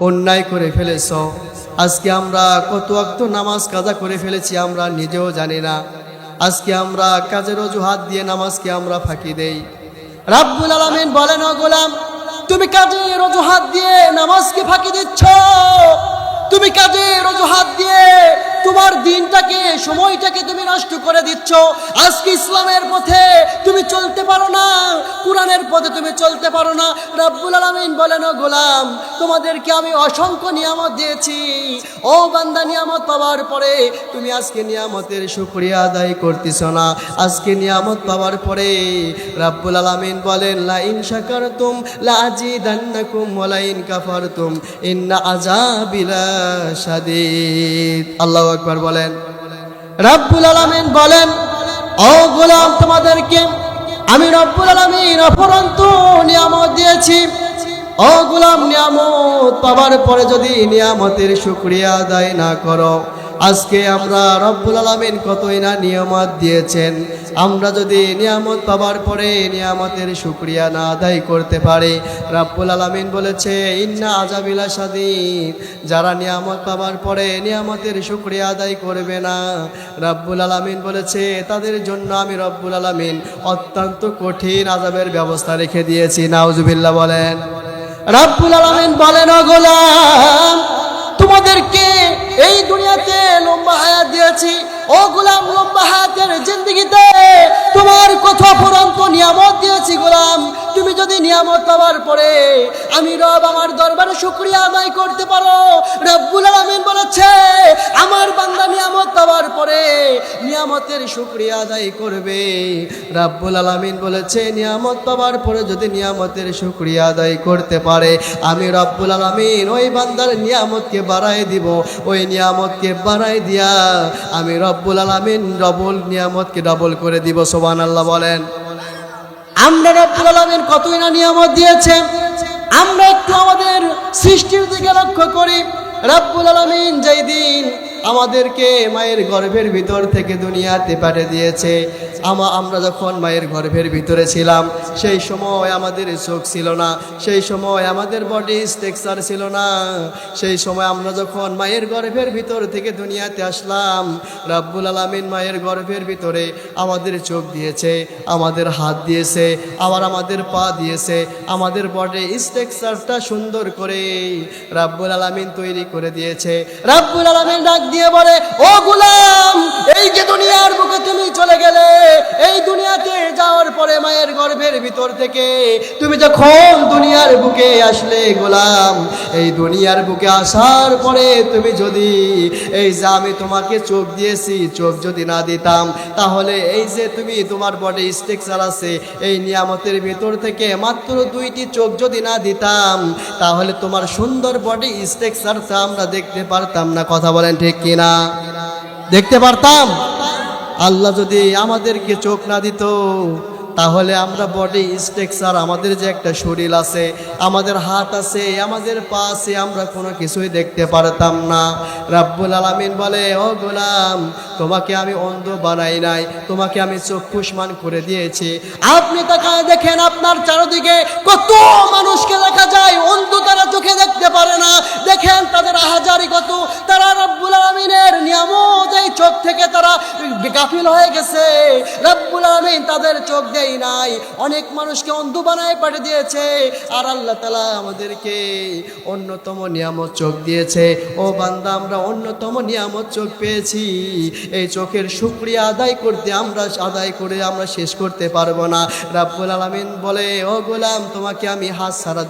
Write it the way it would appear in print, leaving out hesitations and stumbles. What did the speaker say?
অন্যায় করে ফেলেছ। আজকে আমরা কত ওয়াক্ত নামাজ কাজা করে ফেলেছি আমরা নিজেও জানি না। আজকে আমরা কাজের অজুহাত দিয়ে নামাজকে আমরা ফাঁকি দেই। রাব্বুল আলামিন বলেন, ও গোলাম, তুমি কাজের অজুহাত দিয়ে নামাজকে ফাঁকি দিচ্ছ। তুমি কাজের অজুহাত দিয়ে তোমার দিনটাকে, সময়টাকে তুমি নষ্ট করে দিচ্ছ। আজকে ইসলামের পথে তুমি চলতে পারো না, কোরআনের পথে তুমি চলতে পারো না। রাব্বুল আলামিন বলেন, ও গোলাম, তোমাদেরকে আমি অসংখ্য নিয়ামত দিয়েছি। ও বান্দা, নিয়ামত পাওয়ার পরে তুমি আজকে নিয়ামতের শুকরিয়া আদায় করতেছ না। আজকে নিয়ামত পাওয়ার পরে রাব্বুল আলামিন বলেন, লা ইন শাকারতুম লা আজিদান্নাকুম ওয়া লা ইন কাফারতুম ইন্না আযাবি শাদীদ। আল্লাহু আকবার বলেন। রাব্বুল আলামিন বলেন, ও গোলাম, তোমাদেরকে আমি রব্বুল আলামিন অপরন্ত নিয়ামত দিয়েছি। ও গোলাম, নিয়ামত পাওয়ার পরে যদি নিয়ামতের শুকরিয়া আদায় না করো, আজকে আমরা রব্বুল আলামিন কতই না নিয়ামত দিয়েছেন, আমরা যদি নিয়ামত পাওয়ার পরে নিয়ামতের শুকরিয়া না আদায় করতে পারি, রব্বুল আলামিন বলেছে ইন্না আযাবি লাশাদীদ। যারা নিয়ামত পাওয়ার পরে নিয়ামতের শুকরিয়া আদায় করবে না, রব্বুল আলামিন বলেছে তাদের জন্য আমি রব্বুল আলামিন অত্যন্ত কঠিন আযাবের ব্যবস্থা রেখে দিয়েছি। নাউজুবিল্লাহ বলেন। রব্বুল আলামিন বলেন, ও গোলাম, তোমাদেরকে এই দুনিয়াতে লম্বা হায়াত দিয়েছি। ও গোলাম, লম্বা হায়াতের জিন্দেগিতে তোমার কথা পরন্ত নিয়ামত দিয়েছি। গোলাম, তুমি যদি নিয়ামত পাওয়ার পরে আমি রব আমার দরবারে শুকরিয়া আদায় করতে পারো, রব্বুল আলামিন বলেছে আমার বান্দা নিয়ামত পাওয়ার পরে নিয়ামতের শুকরিয়া আদায় করবে। রব্বুল আলামিন বলেছে নিয়ামত পাওয়ার পরে যদি নিয়ামতের শুকরিয়া আদায় করতে পারে, আমি রব্বুল আলামিন ওই বান্দার নিয়ামতকে বাড়ায় দিব। ওই নিয়ামতকে বাড়ায় দিয়া আমি রব্বুল আলামিন ডবল নিয়ামতকে ডবল করে দিব। সুবহানাল্লাহ বলেন। আমরা রব্বুল আলামিন কতই না নিয়ামত দিয়েছে, আমরা একটু আমাদের সৃষ্টির দিকে লক্ষ্য করি। রব্বুল আলামিন যেই দিন আমাদেরকে মায়ের গর্ভের ভিতর থেকে দুনিয়াতে পাঠিয়ে দিয়েছে, আমরা যখন মায়ের গর্ভের ভিতরে ছিলাম সেই সময় আমাদের চোখ ছিল না, সেই সময় আমাদের বডি স্ট্রাকচার ছিল না। সেই সময় আমরা যখন মায়ের গর্ভের ভিতর থেকে দুনিয়াতে আসলাম, রব্বুল আলামিন মায়ের গর্ভের ভিতরে আমাদের চোখ দিয়েছে, আমাদের হাত দিয়েছে, আবার আমাদের পা দিয়েছে, আমাদের বডি স্ট্রাকচারটা সুন্দর করে রব্বুল আলামিন তৈরি করে দিয়েছে। রব্বুল আলামিন ডাক দিয়ে বলে, ও গোলাম, এই যে দুনিয়ার বুকে তুমি চলে গেলে, এই দুনিয়াতে যাওয়ার পরে মায়ের গর্ভের ভিতর থেকে তুমি যখন দুনিয়ার বুকে আসলে গোলাম, এই দুনিয়ার বুকে আসার পরে তুমি যদি এই যে আমি তোমাকে চোখ দিয়েছি, চোখ যদি না দিতাম, তাহলে এই যে তুমি তোমার বডি স্ট্রাকচার আছে, এই নিয়ামতের ভিতর থেকে মাত্র 2টি চোখ যদি না দিতাম, তাহলে তোমার সুন্দর বডি স্ট্রাকচারটা আমরা দেখতে পারতাম না। কথা বলেন ঠিক কিনা? দেখতে পারতাম? আল্লাহ যদি আমাদেরকে চোখ না দিত, তাহলে আমরা বডি স্ট্রাকচার, আমাদের যে একটা শরীর আছে, আমাদের হাত আছে, আমাদের পা আছে, আমরা কোনো কিছুই দেখতে পারতাম না। রব্বুল আলামিন বলে, ও গোলাম, তোমাকে আমি অন্ধ বানাই নাই, তোমাকে আমি চক্ষুষ্মান করে দিয়েছি। আপনি তাকায় দেখেন আপনার চারদিকে কত মানুষকে দেখা যায় অন্ধ, তারা চোখে দেখতে পারে না। দেখেন তাদের আহাজারি কত, তারা রব্বুল আলামিনের নিয়ামত এই চোখ থেকে তারা গাফিল হয়ে গেছে। রব্বুল আলামিন তাদের চোখ দেয় নাই, অনেক মানুষকে অন্ধ বানায় পাঠিয়ে দিয়েছে। আর আল্লাহ তাআলা আমাদেরকে অন্যতম নিয়ামত চোখ দিয়েছে। ও বান্দা, আমরা অন্যতম নিয়ামত চোখ পেয়েছি। এই চোখের শুকরিয়া আদায় করে আমরা শেষ করতে পারবো না। রব্বুল আলামিন বলে, ও গোলাম, তোমাকে আমি হাত ছাড়া